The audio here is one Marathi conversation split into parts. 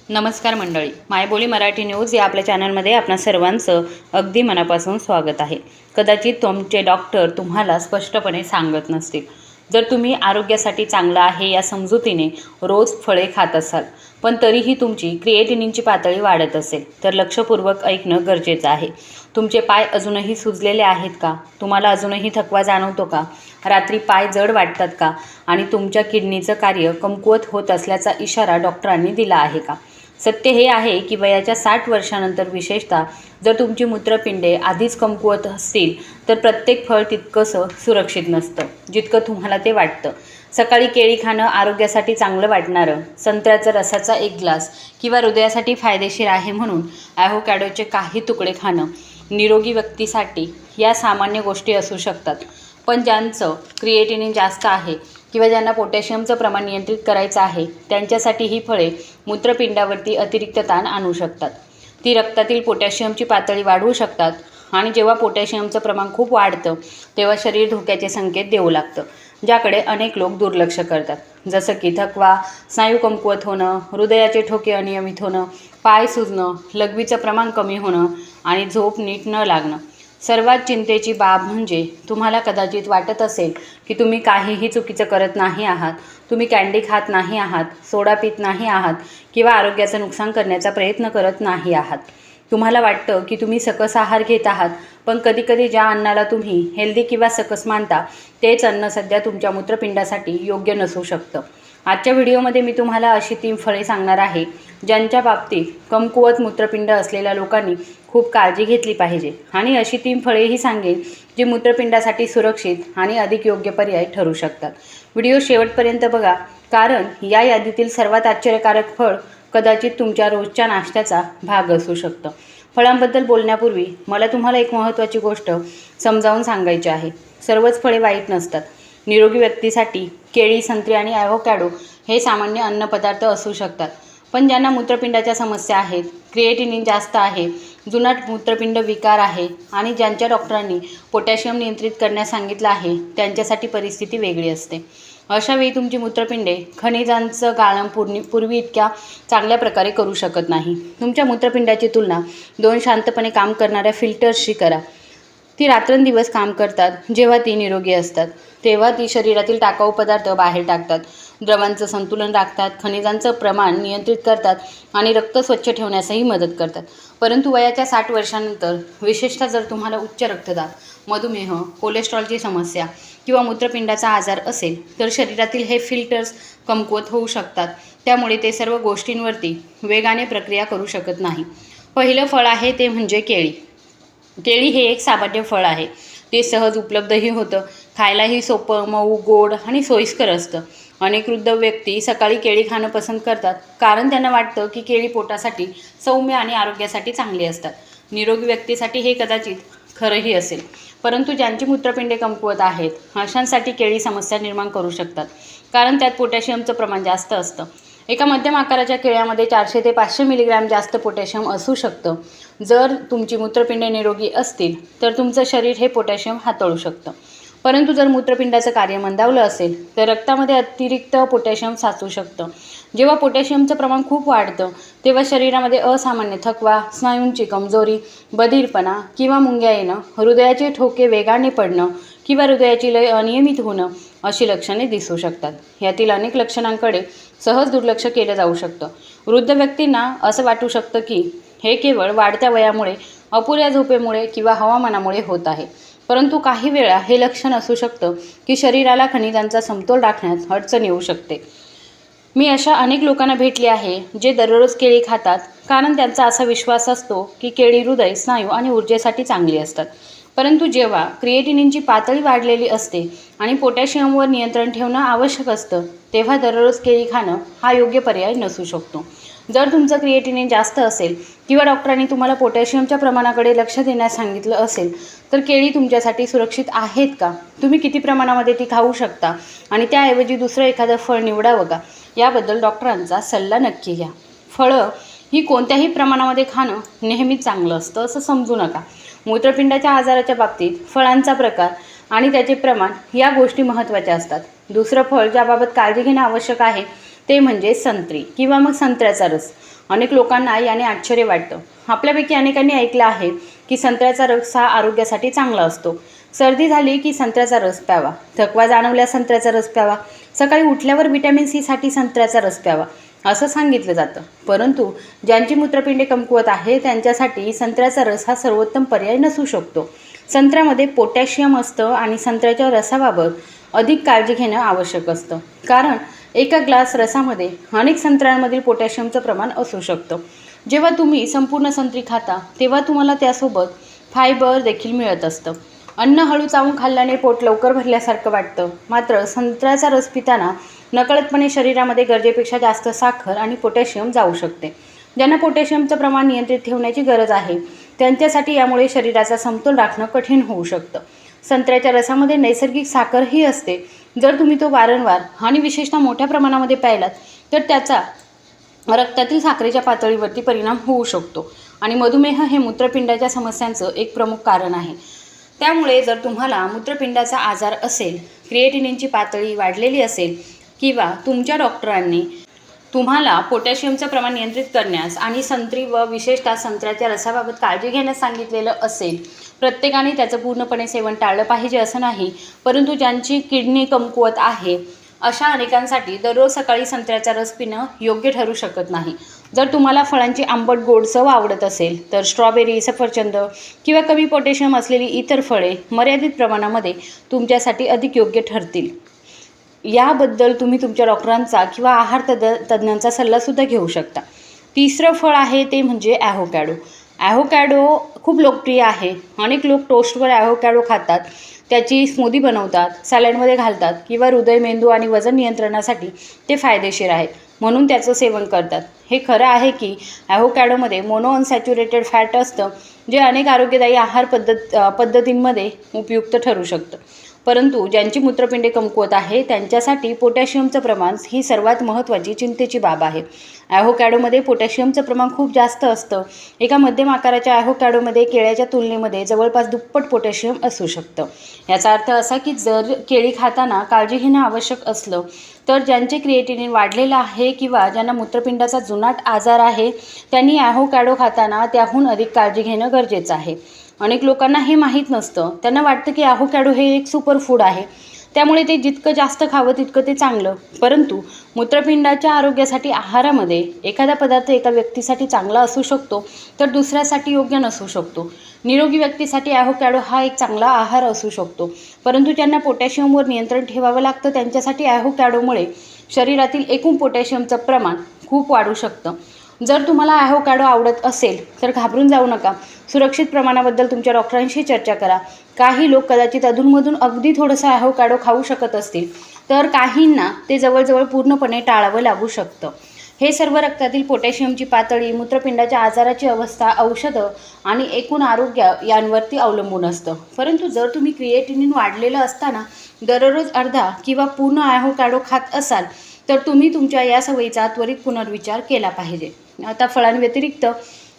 नमस्कार मंडळी, मायबोली मराठी न्यूज या आपल्या चॅनलमध्ये आपणा सर्वांचं अगदी मनापासून स्वागत आहे। कदाचित तुमचे डॉक्टर तुम्हाला स्पष्टपणे सांगत नसतील। जर तुम्ही आरोग्यासाठी चांगलं आहे या समजुतीने रोज फळे खात असाल, पण तरीही तुमची क्रिएटिनिनची पातळी वाढत असेल, तर लक्षपूर्वक ऐकणं गरजेचं आहे। तुमचे पाय अजूनही सुजलेले आहेत का? तुम्हाला अजूनही थकवा जाणवतो का? रात्री पाय जड वाटतात का? आणि तुमच्या किडनीचं कार्य कमकुवत होत असल्याचा इशारा डॉक्टरांनी दिला आहे का? सत्य हे आहे की वयाच्या 60 वर्षानंतर विशेषतः जर तुमची मूत्रपिंडे आधीच कमकुवत असतील, तर प्रत्येक फळ तितकंसं सुरक्षित नसतं जितकं तुम्हाला ते वाटतं। सकाळी केळी खाणं आरोग्यासाठी चांगलं वाटणारं, संत्र्याचा रसाचा एक ग्लास किंवा हृदयासाठी फायदेशीर आहे म्हणून ॲव्होकॅडोचे काही तुकडे खाणं निरोगी व्यक्तीसाठी या सामान्य गोष्टी असू शकतात। पण ज्यांचं क्रिएटिनिन जास्त आहे किंवा ज्यांना पोटॅशियमचं प्रमाण नियंत्रित करायचं आहे, त्यांच्यासाठी ही फळे मूत्रपिंडावरती अतिरिक्त ताण आणू शकतात। ती रक्तातील पोटॅशियमची पातळी वाढवू शकतात आणि जेव्हा पोटॅशियमचं प्रमाण खूप वाढतं तेव्हा शरीर धोक्याचे संकेत देऊ लागतं, ज्याकडे अनेक लोक दुर्लक्ष करतात, जसं की थकवा, स्नायू कमकुवत होणं, हृदयाचे ठोके अनियमित होणं, पाय सुजणं, लघवीचं प्रमाण कमी होणं आणि झोप नीट न लागणं। सर्वात चिंतेची बाब म्हणजे तुम्हाला कदाचित वाटत असेल की तुम्ही काहीही चुकीचं करत नाही आहात, तुम्ही कँडी खात नाही आहात, सोडा पित नाही आहात किंवा आरोग्याचं नुकसान करण्याचा प्रयत्न करत नाही आहात। तुम्हाला वाटतं की तुम्ही सकस आहार घेत आहात, पण कधीकधी ज्या अन्नाला तुम्ही हेल्दी किंवा सकस मानता तेच अन्न सध्या तुमच्या मूत्रपिंडासाठी योग्य नसू शकतं। आजच्या व्हिडिओमध्ये मी तुम्हाला अशी 3 फळे सांगणार आहे ज्यांच्या बाबतीत कमकुवत मूत्रपिंड असलेल्या लोकांनी खूप काळजी घेतली पाहिजे, आणि अशी 3 फळेही सांगेन जी मूत्रपिंडासाठी सुरक्षित आणि अधिक योग्य पर्याय ठरू शकतात। व्हिडिओ शेवटपर्यंत बघा, कारण या यादीतील सर्वात आश्चर्यकारक फळ कदाचित तुमच्या रोजच्या नाश्त्याचा भाग असू शकतं। फळांबद्दल बोलण्यापूर्वी मला तुम्हाला एक महत्त्वाची गोष्ट समजावून सांगायची आहे। सर्वच फळे वाईट नसतात। निरोगी व्यक्तीसाठी केळी, संत्री आणि ॲव्होकॅडो हे सामान्य अन्नपदार्थ असू शकतात, पण ज्यांना मूत्रपिंडाच्या समस्या आहेत, क्रिएटिनिन जास्त आहे, जुनाट मूत्रपिंड विकार आहे आणि ज्यांच्या डॉक्टरांनी पोटॅशियम नियंत्रित करण्यास सांगितलं आहे, त्यांच्यासाठी परिस्थिती वेगळी असते। अशा वेळी तुमची मूत्रपिंडे खनिजांचं गाळण पूर्वी इतक्या चांगल्या प्रकारे करू शकत नाही। तुमच्या मूत्रपिंडाची तुलना 2 शांतपणे काम करणाऱ्या फिल्टर्सशी करा। ती रात्रंदिवस काम करतात। जेव्हा ती निरोगी असतात तेव्हा ती शरीरातील टाकाऊ पदार्थ बाहेर टाकतात, द्रवांचं संतुलन राखतात, खनिजांचं प्रमाण नियंत्रित करतात आणि रक्त स्वच्छ ठेवण्यासही मदत करतात। परंतु वयाच्या 60 वर्षांनंतर, विशेषतः जर तुम्हाला उच्च रक्तदाब, मधुमेह, कोलेस्ट्रॉलची समस्या किंवा मूत्रपिंडाचा आजार असेल, तर शरीरातील हे फिल्टर्स कमकुवत होऊ शकतात। त्यामुळे ते सर्व गोष्टींवरती वेगाने प्रक्रिया करू शकत नाही। पहिलं फळ आहे ते म्हणजे केळी। केळी हे एक सामान्य फळ आहे। ते सहज उपलब्धही होतं, खायलाही सोपं, मऊ, गोड आणि सोयीस्कर असतं। अनेक वृद्ध व्यक्ती सकाळी केळी खाणं पसंत करतात, कारण त्यांना वाटतं की केळी पोटासाठी सौम्य आणि आरोग्यासाठी चांगली असतात। निरोगी व्यक्तीसाठी हे कदाचित खरंही असेल, परंतु ज्यांची मूत्रपिंडे कमकुवत आहेत अशांसाठी केळी समस्या निर्माण करू शकतात, कारण त्यात पोटॅशियमचं प्रमाण जास्त असतं। एका मध्यम आकाराच्या केळ्यामध्ये 400 ते 500 मिलीग्रॅम जास्त पोटॅशियम असू शकतं। जर तुमची मूत्रपिंडे निरोगी असतील तर तुमचं शरीर हे पोटॅशियम हाताळू शकतं, परंतु जर मूत्रपिंडाचं कार्य मंदावलं असेल तर रक्तामध्ये अतिरिक्त पोटॅशियम साचू शकतं। जेव्हा पोटॅशियमचं प्रमाण खूप वाढतं तेव्हा शरीरामध्ये असामान्य थकवा, स्नायूंची कमजोरी, बधीरपणा किंवा मुंग्या येणं, हृदयाचे ठोके वेगाने पडणं किंवा हृदयाची लय अनियमित होणं अशी लक्षणे दिसू शकतात। यातील अनेक लक्षणांकडे सहज दुर्लक्ष केलं जाऊ शकतं। वृद्ध व्यक्तींना असं वाटू शकतं की हे केवळ वाढत्या वयामुळे, अपुऱ्या झोपेमुळे किंवा हवामानामुळे होत आहे, परंतु काही वेळा हे लक्षण असू शकतं की शरीराला खनिजांचा समतोल राखण्यात अडचण येऊ शकते। मी अशा अनेक लोकांना भेटले आहे जे दररोज केळी खातात, कारण त्यांचा असा विश्वास असतो की केळी हृदय, स्नायू आणि ऊर्जेसाठी चांगली असतात। परंतु जेव्हा क्रिएटिनिनची पातळी वाढलेली असते आणि पोटॅशियमवर नियंत्रण ठेवणं आवश्यक असतं, तेव्हा दररोज केळी खाणं हा योग्य पर्याय नसू शकतो। जर तुमचं क्रिएटिनिन जास्त असेल किंवा डॉक्टरांनी तुम्हाला पोटॅशियमच्या प्रमाणाकडे लक्ष देण्यास सांगितलं असेल, तर केळी तुमच्यासाठी सुरक्षित आहेत का? तुम्ही किती प्रमाणामध्ये ती खाऊ शकता आणि त्याऐवजी दुसरं एखादं फळ निवडावं का? याबद्दल डॉक्टरांचा सल्ला नक्की घ्या। फळं ही कोणत्याही प्रमाणामध्ये खाणं नेहमीच चांगलं असतं असं समजू नका। मूत्रपिंडाच्या आजाराच्या बाबतीत फळांचा प्रकार आणि त्याचे प्रमाण या गोष्टी महत्त्वाच्या असतात। दुसरं फळ ज्याबाबत काळजी घेणं आवश्यक आहे ते म्हणजे संत्री किंवा मग संत्र्याचा रस. अनेक लोकांना याने आश्चर्य वाटतं. आपल्यापैकी अनेकांनी ऐकलं आहे की संत्र्याचा रस हा आरोग्यासाठी चांगला असतो. सर्दी झाली की संत्र्याचा रस प्यावा, थकवा जाणवल्यास संत्र्याचा रस प्यावा, सकाळी उठल्यावर व्हिटॅमिन सी साठी संत्र्याचा रस प्यावा असं सांगितलं जातं. परंतु ज्यांची मूत्रपिंडे कमकुवत आहे त्यांच्यासाठी संत्र्याचा रस हा सर्वोत्तम पर्याय नसू शकतो. संत्र्यामध्ये पोटॅशियम असतं आणि संत्र्याच्या रसाबाबत अधिक काळजी घेणं आवश्यक असतं, कारण एका ग्लास रसामध्ये अनेक संत्र्यांमधील पोटॅशियमचं प्रमाण असू शकतं. जेव्हा तुम्ही संपूर्ण संत्री खाता तेव्हा तुम्हाला त्यासोबत फायबर देखील मिळत असतं. अन्न हळू चावून खाल्ल्याने पोट लवकर भरल्यासारखं वाटतं, मात्र संत्र्याचा रस पिताना नकळतपणे शरीरामध्ये गरजेपेक्षा जास्त साखर आणि पोटॅशियम जाऊ शकते. ज्यांना पोटॅशियमचं प्रमाण नियंत्रित ठेवण्याची गरज आहे त्यांच्यासाठी यामुळे शरीराचा समतोल राखणं कठीण होऊ शकतं. संत्र्याच्या रसामध्ये नैसर्गिक साखरही असते. जर तुम्ही तो वारंवार आणि विशेषतः मोठ्या प्रमाणामध्ये प्यायलात तर त्याचा रक्तातील साखरेच्या पातळीवरती परिणाम होऊ शकतो आणि मधुमेह हे मूत्रपिंडाच्या समस्यांचं एक प्रमुख कारण आहे. त्यामुळे जर तुम्हाला मूत्रपिंडाचा आजार असेल, क्रिएटिनिनची पातळी वाढलेली असेल किंवा तुमच्या डॉक्टरांनी तुम्हाला पोटॅशियमचं प्रमाण नियंत्रित करण्यास आणि संत्री व विशेषतः संत्र्याच्या रसाबाबत काळजी घेण्यास सांगितलेलं असेल, प्रत्येकाने त्याचं पूर्णपणे सेवन टाळलं पाहिजे असं नाही, परंतु ज्यांची किडनी कमकुवत आहे अशा अनेकांसाठी दररोज सकाळी संत्र्याचा रस पिणं योग्य ठरू शकत नाही. जर तुम्हाला फळांची आंबट गोड चव आवडत असेल तर स्ट्रॉबेरी, सफरचंद किंवा कमी पोटॅशियम असलेली इतर फळे मर्यादित प्रमाणामध्ये तुमच्यासाठी अधिक योग्य ठरतील. याबद्दल तुम्ही तुमच्या डॉक्टरांचा किंवा आहार तज्ज्ञांचा सल्लासुद्धा घेऊ शकता. तिसरं फळ आहे ते म्हणजे ॲव्होकॅडो. ॲव्होकॅडो खूप लोकप्रिय आहे. अनेक लोक टोस्टवर ॲव्होकॅडो खातात, त्याची स्मूदी बनवतात, सॅलडमध्ये घालतात किंवा हृदय, मेंदू आणि वजन नियंत्रणासाठी ते फायदेशीर आहेत म्हणून त्याचं सेवन करतात. हे खरं आहे की ॲव्होकॅडोमध्ये मोनोअनसॅच्युरेटेड फॅट असतं, जे अनेक आरोग्यदायी आहार पद्धतींमध्ये उपयुक्त ठरू शकतं. परंतु ज्यांची मूत्रपिंडे कमकुवत आहे त्यांच्यासाठी पोटॅशियमचं प्रमाण ही सर्वात महत्त्वाची चिंतेची बाब आहे. ॲव्होकॅडोमध्ये पोटॅशियमचं प्रमाण खूप जास्त असतं. एका मध्यम आकाराच्या ॲव्होकॅडोमध्ये केळ्याच्या तुलनेमध्ये जवळपास दुप्पट पोटॅशियम असू शकतं. याचा अर्थ असा की जर केळी खाताना काळजी घेणं आवश्यक असलं तर ज्यांचे क्रिएटिनिन वाढलेलं आहे किंवा ज्यांना मूत्रपिंडाचा जुनाट आजार आहे त्यांनी ॲव्होकॅडो खाताना त्याहून अधिक काळजी घेणं गरजेचं आहे. अनेक लोकांना हे माहीत नसतं. त्यांना वाटतं की ॲव्होकॅडो हे एक सुपर फूड आहे, त्यामुळे ते जितकं जास्त खावं तितकं ते चांगलं. परंतु मूत्रपिंडाच्या आरोग्यासाठी आहारामध्ये एखादा पदार्थ एका व्यक्तीसाठी चांगला असू शकतो तर दुसऱ्यासाठी योग्य नसू शकतो. निरोगी व्यक्तीसाठी ॲव्होकॅडो हा एक चांगला आहार असू शकतो, परंतु ज्यांना पोटॅशियमवर नियंत्रण ठेवावं लागतं त्यांच्यासाठी ॲव्होकॅडोमुळे शरीरातील एकूण पोटॅशियमचं प्रमाण खूप वाढू शकतं. जर तुम्हाला ॲव्होकॅडो आवडत असेल तर घाबरून जाऊ नका. सुरक्षित प्रमाणाबद्दल तुमच्या डॉक्टरांशी चर्चा करा. काही लोक कदाचित अधूनमधून अगदी थोडंसं ॲव्होकॅडो खाऊ शकत असतील, तर काहींना ते जवळजवळ पूर्णपणे टाळावं लागू शकतं. हे सर्व रक्तातील पोटॅशियमची पातळी, मूत्रपिंडाच्या आजाराची अवस्था, औषधं आणि एकूण आरोग्य यांवरती अवलंबून असतं. परंतु जर तुम्ही क्रिएटिनिन वाढलेलं असताना दररोज अर्धा किंवा पूर्ण ॲव्होकॅडो खात असाल तर तुम्ही तुमच्या या सवयीचा त्वरित पुनर्विचार केला पाहिजे. आता फळांव्यतिरिक्त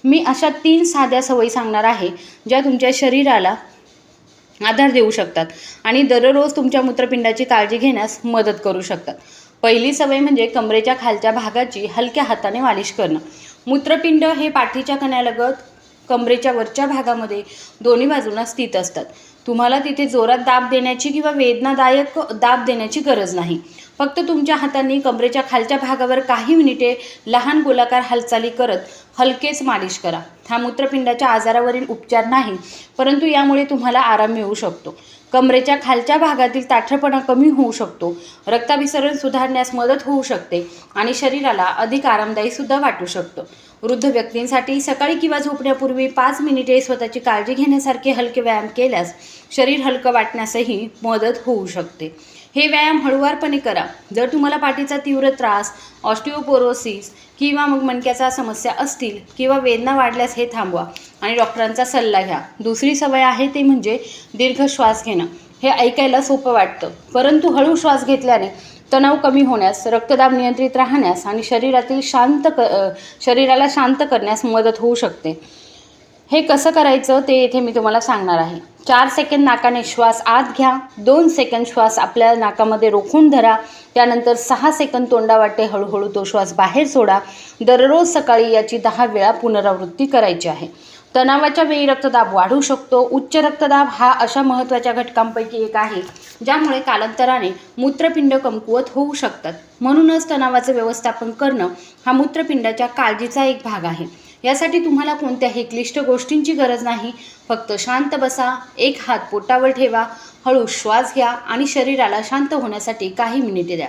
मी अशा 3 साध्या सवयी सांगणार आहे ज्या तुमच्या शरीराला आधार देऊ शकतात आणि दररोज तुमच्या मूत्रपिंडाची काळजी घेण्यास मदत करू शकतात. पहिली सवय म्हणजे कमरेच्या खालच्या भागाची हलक्या हाताने मालिश करणं. मूत्रपिंड हे पाठीच्या कण्यालगत कमरेच्या वरच्या भागामध्ये दोन्ही बाजूंना स्थित असतात. तुम्हाला तिथे जोरात दाब देण्याची किंवा वेदनादायक दाब देण्याची गरज नाही. फक्त तुमच्या हातांनी कमरेच्या खालच्या भागावर काही मिनिटे लहान गोलाकार हालचाली करत हलकेच मालिश करा. हा मूत्रपिंडाच्या आजारावरील उपचार नाही, परंतु यामुळे तुम्हाला आराम मिळू शकतो. कमरेच्या खालच्या भागातील ताठरपणा कमी होऊ शकतो, रक्ताभिसरण सुधारण्यास मदत होऊ शकते आणि शरीराला अधिक आरामदायीसुद्धा वाटू शकतं. वृद्ध व्यक्तींसाठी सकाळी किंवा झोपण्यापूर्वी 5 मिनिटे स्वतःची काळजी घेण्यासारखे हलके व्यायाम केल्यास शरीर हलकं वाटण्यासही मदत होऊ शकते. हे व्यायाम हळूवारपणे करा. जर तुम्हाला पाठीचा तीव्र त्रास, ऑस्टिओपोरोसिस किंवा मग मणक्याचा समस्या असतील किंवा वेदना वाढल्यास हे थांबवा आणि डॉक्टरांचा सल्ला घ्या. दुसरी सवय आहे ते म्हणजे दीर्घ श्वास घेणं. हे ऐकायला सोपं वाटतं, परंतु हळू श्वास घेतल्याने तणाव कमी होण्यास, रक्तदाब नियंत्रित राहण्यास आणि शरीराला शांत करण्यास मदत होऊ शकते. हे कसं करायचं ते इथे मी तुम्हाला सांगणार आहे. 4 सेकंद नाकाने श्वास आत घ्या, 2 सेकंद श्वास आपल्या नाकामध्ये रोखून धरा, त्यानंतर 6 सेकंद तोंडावाटे हळूहळू तो श्वास बाहेर सोडा. दररोज सकाळी याची 10 वेळा पुनरावृत्ती करायची आहे. तणावाच्या वेळी रक्तदाब वाढू शकतो. उच्च रक्तदाब हा अशा महत्त्वाच्या घटकांपैकी एक आहे ज्यामुळे कालांतराने मूत्रपिंड कमकुवत होऊ शकतात. म्हणूनच तणावाचं व्यवस्थापन करणं हा मूत्रपिंडाच्या काळजीचा एक भाग आहे. यासाठी तुम्हाला कोणत्याही क्लिष्ट गोष्टींची गरज नाही. फक्त शांत बसा, एक हात पोटावर ठेवा, हळू श्वास घ्या आणि शरीराला शांत होण्यासाठी काही मिनिटे द्या.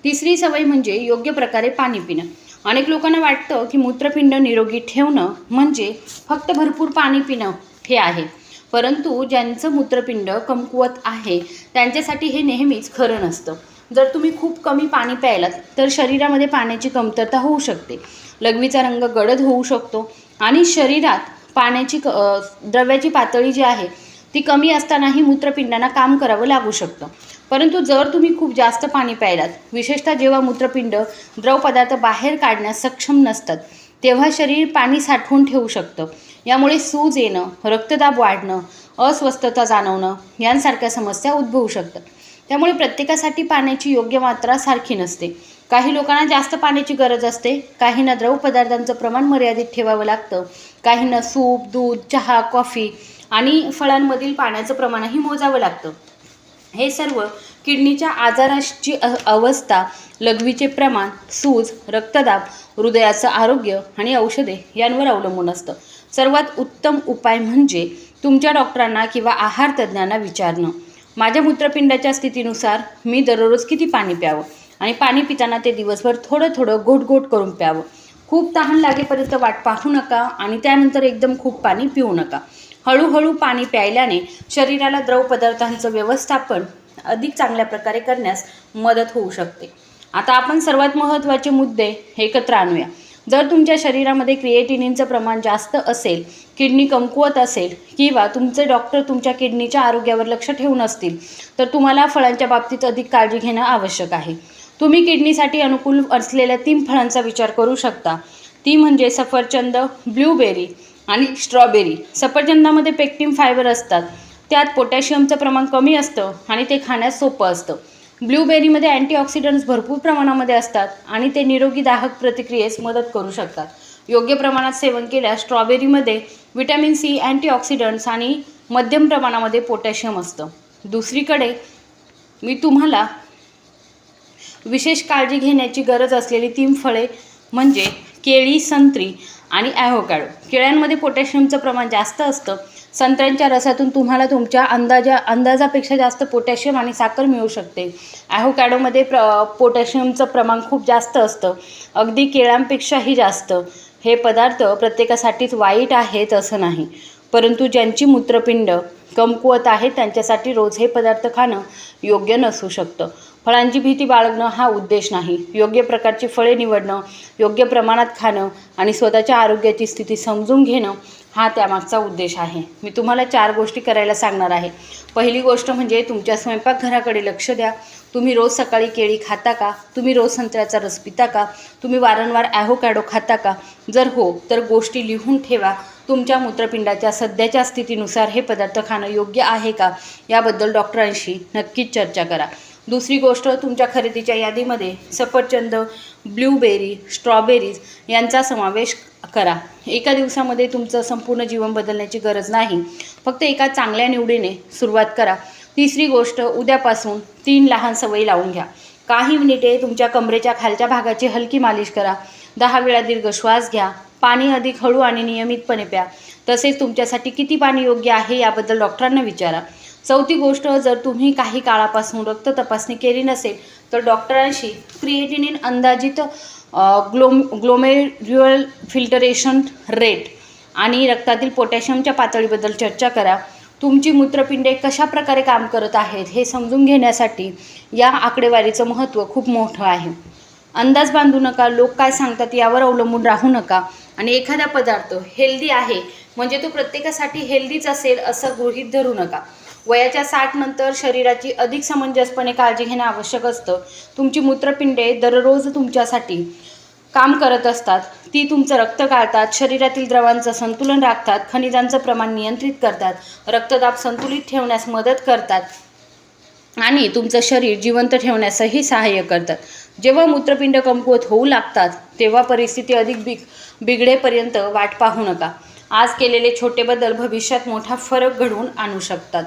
तिसरी सवय म्हणजे योग्य प्रकारे पाणी पिणं. अनेक लोकांना वाटतं की मूत्रपिंड निरोगी ठेवणं म्हणजे फक्त भरपूर पाणी पिणं हे आहे, परंतु ज्यांचं मूत्रपिंड कमकुवत आहे त्यांच्यासाठी हे नेहमीच खरं नसतं. जर तुम्ही खूप कमी पाणी प्यायलात तर शरीरामध्ये पाण्याची कमतरता होऊ शकते, लघवीचा रंग गडद होऊ शकतो आणि शरीरात पाण्याची द्रव्याची पातळी जी आहे ती कमी असतानाही मूत्रपिंडांना काम करावं लागू शकतं. परंतु जर तुम्ही खूप जास्त पाणी प्यायलात, विशेषतः जेव्हा मूत्रपिंड द्रव पदार्थ बाहेर काढण्यास सक्षम नसतात, तेव्हा शरीर पाणी साठवून ठेवू शकतं. यामुळे सूज येणं, रक्तदाब वाढणं, अस्वस्थता जाणवणं यांसारख्या समस्या उद्भवू शकतात. त्यामुळे प्रत्येकासाठी पाण्याची योग्य मात्रा सारखी नसते. काही लोकांना जास्त पाण्याची गरज असते, काहींना द्रव पदार्थांचं प्रमाण मर्यादित ठेवावं लागतं, काहींना सूप, दूध, चहा, कॉफी आणि फळांमधील पाण्याचं प्रमाणही मोजावं लागतं. हे सर्व किडनीच्या आजाराची अवस्था, लघवीचे प्रमाण, सूज, रक्तदाब, हृदयाचं आरोग्य आणि औषधे यांवर अवलंबून असतं. सर्वात उत्तम उपाय म्हणजे तुमच्या डॉक्टरांना किंवा आहार तज्ज्ञांना विचारणं. माझ्या मूत्रपिंडाच्या स्थितीनुसार मी दररोज किती पाणी प्यावं आणि पाणी पिताना ते दिवसभर थोडं थोडं घोट घोट करून प्यावं. खूप तहान लागेपर्यंत वाट पाहू नका आणि त्यानंतर एकदम खूप पाणी पिऊ नका. हळूहळू पाणी प्यायल्याने शरीराला द्रव पदार्थांचं व्यवस्थापन अधिक चांगल्या प्रकारे करण्यास मदत होऊ शकते. आता आपण सर्वात महत्त्वाचे मुद्दे एकत्र आणूया. जर तुमच्या शरीरामध्ये क्रिएटिनिनचं प्रमाण जास्त असेल, किडनी कमकुवत असेल किंवा तुमचे डॉक्टर तुमच्या किडनीच्या आरोग्यावर लक्ष ठेवून असतील तर तुम्हाला फळांच्या बाबतीत अधिक काळजी घेणं आवश्यक आहे. तुम्ही किडनीसाठी अनुकूल असलेल्या 3 फळांचा विचार करू शकता. ती म्हणजे सफरचंद, ब्लूबेरी आणि स्ट्रॉबेरी. सफरचंदामध्ये पेक्टिन फायबर असतात, त्यात पोटॅशियमचं प्रमाण कमी असतं आणि ते खाण्यास सोपं असतं. ब्लूबेरीमध्ये अँटीऑक्सिडंट्स भरपूर प्रमाणामध्ये असतात आणि ते निरोगी दाहक प्रतिक्रियेस मदत करू शकतात. योग्य प्रमाणात सेवन केल्यास स्ट्रॉबेरीमध्ये व्हिटॅमिन सी, अँटीऑक्सिडंट्स आणि मध्यम प्रमाणामध्ये पोटॅशियम असतं. दुसरीकडे मी तुम्हाला विशेष काळजी घेण्याची गरज असलेली 3 फळे म्हणजे केळी, संत्री आणि ॲव्होकॅडो. केळ्यांमध्ये पोटॅशियमचं प्रमाण जास्त असतं. संत्र्यांच्या रसातून तुम्हाला तुमच्या अंदाजापेक्षा जास्त पोटॅशियम आणि साखर मिळू शकते. ॲव्होकॅडोमध्ये पोटॅशियमचं प्रमाण खूप जास्त असतं, अगदी केळ्यांपेक्षाही जास्त. हे पदार्थ प्रत्येकासाठीच वाईट आहेत असं नाही, परंतु ज्यांची मूत्रपिंड कमकुवत आहे त्यांच्यासाठी रोज हे पदार्थ खाणं योग्य नसू शकतं. फळांची भीती बाळगणं हा उद्देश नाही. योग्य प्रकारची फळे निवडणं, योग्य प्रमाणात खाणं आणि स्वतःच्या आरोग्याची स्थिती समजून घेणं हा त्यामागचा उद्देश आहे. मी तुम्हाला 4 गोष्टी करायला सांगणार आहे. पहिली गोष्ट म्हणजे तुमच्या स्वयंपाकघराकडे लक्ष द्या. तुम्ही रोज सकाळी केळी खाता का? तुम्ही रोज संत्र्याचा रस पिता का? तुम्ही वारंवार ॲव्होकॅडो खाता का? जर हो तर गोष्टी लिहून ठेवा. तुमच्या मूत्रपिंडाच्या सध्याच्या स्थितीनुसार हे पदार्थ खाणं योग्य आहे का याबद्दल डॉक्टरांशी नक्कीच चर्चा करा. दुसरी गोष्ट, तुमच्या खरेदीच्या यादीमध्ये सफरचंद, ब्लूबेरी, स्ट्रॉबेरीज यांचा समावेश करा. एका दिवसामध्ये तुमचं संपूर्ण जीवन बदलण्याची गरज नाही. फक्त एका चांगल्या निवडीने सुरुवात करा. तिसरी गोष्ट, उद्यापासून 3 लहान सवयी लावून घ्या. काही मिनिटे तुमच्या कमरेच्या खालच्या भागाची हलकी मालिश करा. 10 वेळा दीर्घ श्वास घ्या. पाणी अधिक हळू आणि नियमितपणे प्या. तसेच तुमच्यासाठी किती पाणी योग्य आहे याबद्दल डॉक्टरांना विचारा. चौथी गोष्ट, जर तुम्ही काही काळापासून रक्त तपासणी केली नसेल तर डॉक्टरांशी क्रिएटिनिन अंदाजित ग्लोमेर्युलर फिल्टरेशन रेट आणि रक्तातील पोटॅशियमच्या पातळीबद्दल चर्चा करा. तुमची मूत्रपिंडे कशा प्रकारे काम करत आहेत हे समजून घेण्यासाठी या आकडेवारीचं महत्त्व खूप मोठं आहे. अंदाज बांधू नका, लोक काय सांगतात यावर अवलंबून राहू नका आणि एखादा पदार्थ हेल्दी आहे म्हणजे तो प्रत्येकासाठी हेल्दीच असेल असं गृहीत धरू नका. वयाच्या 60 नंतर शरीराची अधिक समंजसपणे काळजी घेणं आवश्यक असतं. तुमची मूत्रपिंडे दररोज तुमच्यासाठी काम करत असतात. ती तुमचं रक्त गाळतात, शरीरातील द्रवांचं संतुलन राखतात, खनिजांचं प्रमाण नियंत्रित करतात, रक्तदाब संतुलित ठेवण्यास मदत करतात आणि तुमचं शरीर जिवंत ठेवण्यासही सहाय्य करतात. जेव्हा मूत्रपिंड कमकुवत होऊ लागतात तेव्हा परिस्थिती अधिक बिघडेपर्यंत वाट पाहू नका. आज केलेले छोटे बदल भविष्यात मोठा फरक घडवून आणू शकतात.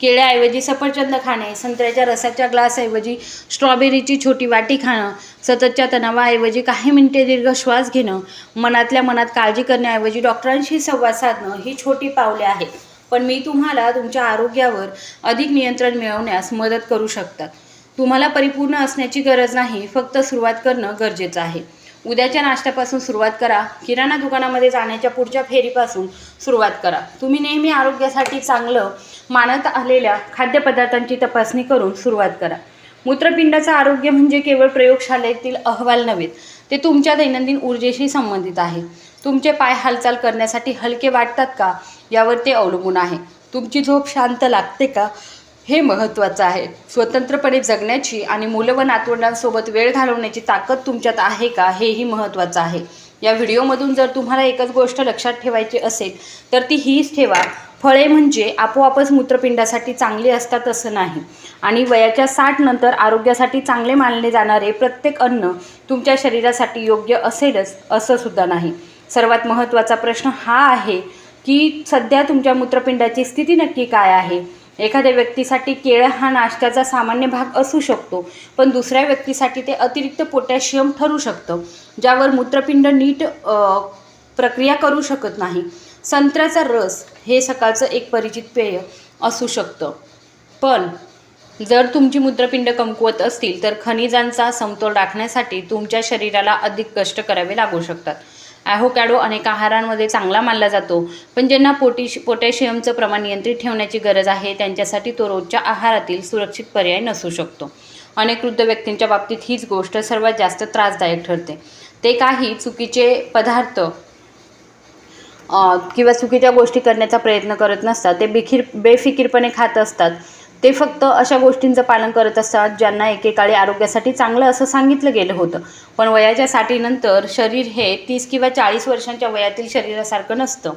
केळ्याऐवजी सफरचंद खाणे, संत्र्याच्या रसाच्या ग्लासऐवजी स्ट्रॉबेरीची छोटी वाटी खाणं, सततच्या तणावाऐवजी काही मिनिटे दीर्घ श्वास घेणं, मनातल्या मनात काळजी करण्याऐवजी डॉक्टरांशी संवाद साधणं ही छोटी पावले आहेत, पण मी तुम्हाला तुमच्या आरोग्यावर अधिक नियंत्रण मिळवण्यास मदत करू शकतात. तुम्हाला परिपूर्ण असण्याची गरज नाही, फक्त सुरुवात करणं गरजेचं आहे. उद्याच्या नाश्त्यापासून सुरुवात करा. किराणा दुकानामध्ये जाण्याच्या पुढच्या फेरीपासून सुरुवात करा. तुम्ही नेहमी आरोग्यासाठी चांगलं मानत आलेल्या खाद्यपदार्थांची तपासणी करून सुरुवात करा. मूत्रपिंडाचं आरोग्य म्हणजे केवळ प्रयोगशाळेतील अहवाल नव्हे, ते तुमच्या दैनंदिन ऊर्जेशी संबंधित आहे. तुमचे पाय हालचाल करण्यासाठी हलके वाटतात का यावर ते अवलंबून आहे. तुमची झोप शांत लागते का हे महत्त्वाचं आहे. स्वतंत्रपणे जगण्याची आणि मुलं व नातवंडांसोबत वेळ घालवण्याची ताकद तुमच्यात आहे का हेही महत्त्वाचं आहे. या व्हिडिओमधून जर तुम्हाला एकच गोष्ट लक्षात ठेवायची असेल तर ती हीच ठेवा, फळे म्हणजे आपोआपच मूत्रपिंडासाठी चांगली असतात असं नाही, आणि वयाच्या 60 नंतर आरोग्यासाठी चांगले मानले जाणारे प्रत्येक अन्न तुमच्या शरीरासाठी योग्य असेलच असं सुद्धा नाही. सर्वात महत्त्वाचा प्रश्न हा आहे की सध्या तुमच्या मूत्रपिंडाची स्थिती नक्की काय आहे. एखाद्या व्यक्तीसाठी केळं हा नाश्त्याचा सामान्य भाग असू शकतो, पण दुसऱ्या व्यक्तीसाठी ते अतिरिक्त पोटॅशियम ठरू शकतं, ज्यावर मूत्रपिंड नीट प्रक्रिया करू शकत नाही. संत्र्याचा रस हे सकाळचं एक परिचित पेय असू शकतं, पण जर तुमची मूत्रपिंड कमकुवत असतील तर खनिजांचा समतोल राखण्यासाठी तुमच्या शरीराला अधिक कष्ट करावे लागू शकतात. ॲव्होकॅडो अनेक आहारांमध्ये चांगला मानला जातो, पण ज्यांना पोटॅशियमचं प्रमाण नियंत्रित ठेवण्याची गरज आहे त्यांच्यासाठी तो रोजच्या आहारातील सुरक्षित पर्याय नसू शकतो. अनेक वृद्ध व्यक्तींच्या बाबतीत हीच गोष्ट सर्वात जास्त त्रासदायक ठरते. ते काही चुकीचे पदार्थ किंवा चुकीच्या गोष्टी करण्याचा प्रयत्न करत नसतात. ते बेफिकीरपणे खात असतात. ते फक्त अशा गोष्टींचं पालन करत असतात ज्यांना एकेकाळी आरोग्यासाठी चांगलं असं सांगितलं गेलं होतं. पण वयाच्या 60 नंतर शरीर हे 30 किंवा 40 वर्षांच्या वयातील शरीरासारखं नसतं.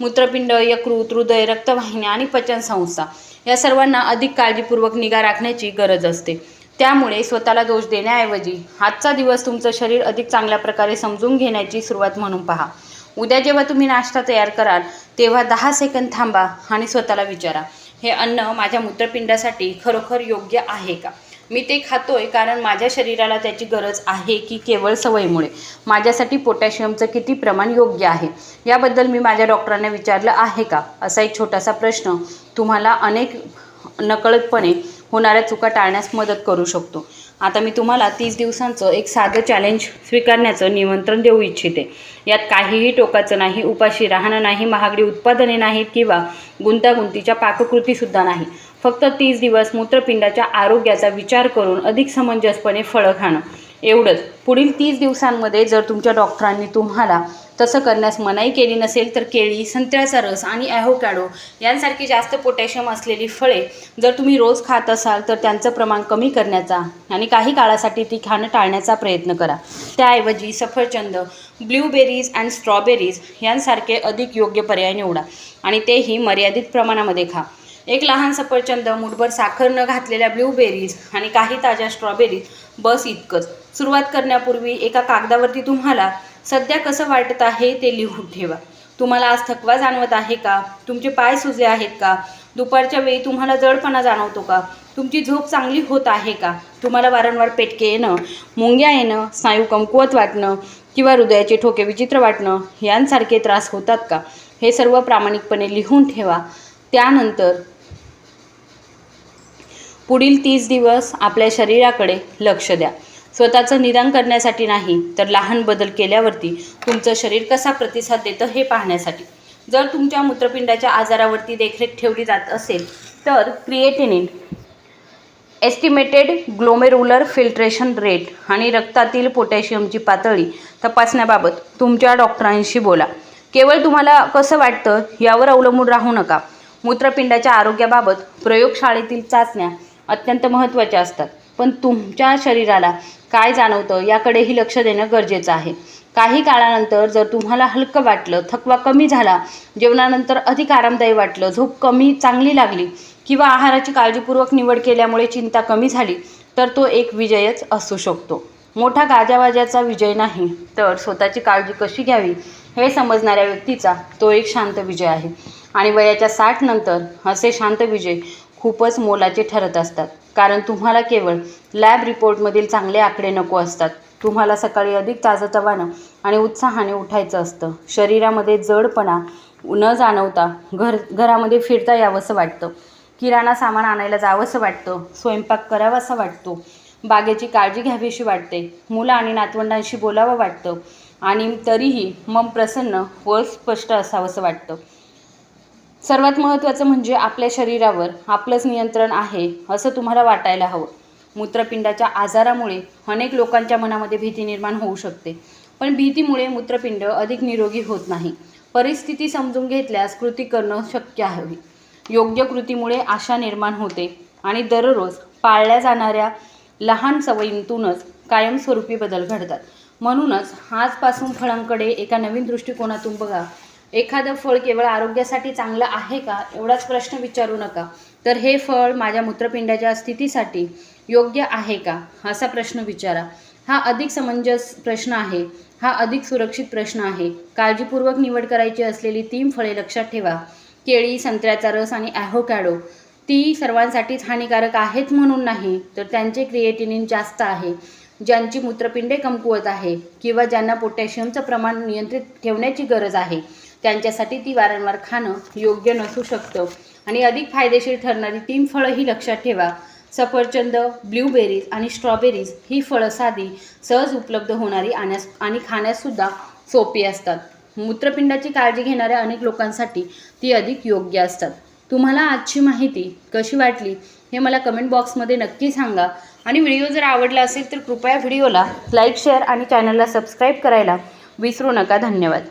मूत्रपिंड, यकृत, हृदय, रक्तवाहिन्या आणि पचनसंस्था या सर्वांना अधिक काळजीपूर्वक निगा राखण्याची गरज असते. त्यामुळे स्वतःला दोष देण्याऐवजी आजचा दिवस तुमचं शरीर अधिक चांगल्या प्रकारे समजून घेण्याची सुरुवात म्हणून पहा. उद्या जेव्हा तुम्ही नाश्ता तयार कराल तेव्हा 10 सेकंद थांबा आणि स्वतःला विचारा, हे अन्न माझ्या मूत्रपिंडासाठी खरोखर योग्य आहे का? मी ते खातोय कारण माझ्या शरीराला त्याची गरज आहे की केवळ सवयीमुळे? माझ्यासाठी पोटॅशियमचं किती प्रमाण योग्य आहे याबद्दल मी माझ्या डॉक्टरांना विचारलं आहे का? असा एक छोटासा प्रश्न तुम्हाला अनेक नकळतपणे होणाऱ्या चुका टाळण्यास मदत करू शकतो. आता मी तुम्हाला 30 दिवसांचं एक साधं चॅलेंज स्वीकारण्याचं निमंत्रण देऊ इच्छिते. यात काहीही टोकाचं नाही, उपाशी राहणं नाही, महागडी उत्पादने नाहीत किंवा गुंतागुंतीच्या पाककृतीसुद्धा नाही. फक्त 30 दिवस मूत्रपिंडाच्या आरोग्याचा विचार करून अधिक समंजसपणे फळं खाणं, एवढंच. पुढील 30 दिवसांमध्ये जर तुमच्या डॉक्टरांनी तुम्हाला तसं करण्यास मनाई केली नसेल तर केळी, संत्र्याचा रस आणि ॲव्होकॅडो यांसारखी जास्त पोटॅशियम असलेली फळे जर तुम्ही रोज खात असाल तर त्यांचं प्रमाण कमी करण्याचा आणि काही काळासाठी ती खाणं टाळण्याचा प्रयत्न करा. त्याऐवजी सफरचंद, ब्लूबेरीज आणि स्ट्रॉबेरीज यांसारखे अधिक योग्य पर्याय निवडा आणि तेही मर्यादित प्रमाणामध्ये खा. एक लहान सफरचंद, मुठभर साखर न घातलेल्या ब्लूबेरीज आणि काही ताज्या स्ट्रॉबेरीज, बस इतकंच. सुरुवात करण्यापूर्वी एका कागदावरती तुम्हाला सध्या कसं वाटत आहे ते लिहून ठेवा. तुम्हाला आज थकवा जाणवत आहे का? तुमचे पाय सुजले आहेत का? दुपारच्या वेळी तुम्हाला जडपणा जाणवतो का? तुमची झोप चांगली होत आहे का? तुम्हाला वारंवार पेटके येणं, मुंग्या येणं, स्नायू कमकुवत वाटणं किंवा हृदयाचे ठोके विचित्र वाटणं यांसारखे त्रास होतात का? हे सर्व प्रामाणिकपणे लिहून ठेवा. त्यानंतर पुढील 30 दिवस आपल्या शरीराकडे लक्ष द्या. स्वतःचं निदान करण्यासाठी नाही तर लहान बदल केल्यावरती तुमचं शरीर कसा प्रतिसाद देतं हे पाहण्यासाठी. जर तुमच्या मूत्रपिंडाच्या आजारावरती देखरेख ठेवली जात असेल तर creatinine, estimated glomerular filtration rate आणि रक्तातील पोटॅशियमची पातळी तपासण्याबाबत तुमच्या डॉक्टरांशी बोला. केवळ तुम्हाला कसं वाटतं यावर अवलंबून राहू नका. मूत्रपिंडाच्या आरोग्याबाबत प्रयोगशाळेतील चाचण्या अत्यंत महत्त्वाच्या असतात. पण तुमच्या शरीराला काय जाणवतं याकडेही लक्ष देणं गरजेचं आहे. काही काळानंतर जर तुम्हाला हलकं वाटलं, थकवा कमी झाला, जेवणानंतर अधिक आरामदायी वाटलं, झोप कमी चांगली लागली किंवा आहाराची काळजीपूर्वक निवड केल्यामुळे चिंता कमी झाली, तर तो एक विजयच असू शकतो. मोठा गाजावाजाचा विजय नाही, तर स्वतःची काळजी कशी घ्यावी हे समजणाऱ्या व्यक्तीचा तो एक शांत विजय आहे. आणि वयाच्या 60 नंतर असे शांत विजय खूपच मोलाचे ठरत असतात. कारण तुम्हाला केवळ लॅब रिपोर्टमधील चांगले आकडे नको असतात. तुम्हाला सकाळी अधिक ताजंतवानं आणि उत्साहाने उठायचं असतं. शरीरामध्ये जडपणा न जाणवता घरामध्ये फिरता यावंसं वाटतं. किराणा सामान आणायला जावंसं वाटतं. स्वयंपाक करावासा वाटतो. बागेची काळजी घ्यावीशी वाटते. मुलं आणि नातवंडांशी बोलावं वाटतं. आणि तरीही मन प्रसन्न व स्पष्ट असावंसं वाटतं. सर्वात महत्त्वाचं म्हणजे आपल्या शरीरावर आपलंच नियंत्रण आहे असं तुम्हाला वाटायला हवं. मूत्रपिंडाच्या आजारामुळे अनेक लोकांच्या मनामध्ये भीती निर्माण होऊ शकते. पण भीतीमुळे मूत्रपिंड अधिक निरोगी होत नाही. परिस्थिती समजून घेतल्यास कृती करणं शक्य आहे. योग्य कृतीमुळे आशा निर्माण होते आणि दररोज पाळल्या जाणाऱ्या लहान सवयींतूनच कायमस्वरूपी बदल घडतात. म्हणूनच आजपासून फळांकडे एका नवीन दृष्टिकोनातून बघा. एखादं फळ केवळ आरोग्यासाठी चांगलं आहे का एवढाच प्रश्न विचारू नका, तर हे फळ माझ्या मूत्रपिंडाच्या स्थितीसाठी योग्य आहे का असा प्रश्न विचारा. हा अधिक समंजस प्रश्न आहे. हा अधिक सुरक्षित प्रश्न आहे. काळजीपूर्वक निवड करायची असलेली 3 फळे लक्षात ठेवा. केळी, संत्र्याचा रस आणि ॲव्होकॅडो. ती सर्वांसाठीच हानिकारक आहेत म्हणून नाही, तर त्यांचे क्रिएटिनिन जास्त आहे. ज्यांची मूत्रपिंडे कमकुवत आहे किंवा ज्यांना पोटॅशियमचं प्रमाण नियंत्रित ठेवण्याची गरज आहे, त्यांच्यासाठी ती वारंवार खाणं योग्य नसू शकतं. आणि अधिक फायदेशीर ठरणारी 3 फळंही लक्षात ठेवा. सफरचंद, ब्लूबेरीज आणि स्ट्रॉबेरीज ही फळं साधी, सहज उपलब्ध होणारी आणि खाण्याससुद्धा सोपी असतात. मूत्रपिंडाची काळजी घेणाऱ्या अनेक लोकांसाठी ती अधिक योग्य असतात. तुम्हाला आजची माहिती कशी वाटली हे मला कमेंट बॉक्समध्ये नक्की सांगा. आणि व्हिडिओ जर आवडला असेल तर कृपया व्हिडिओला लाईक, शेअर आणि चॅनलला सबस्क्राईब करायला विसरू नका. धन्यवाद.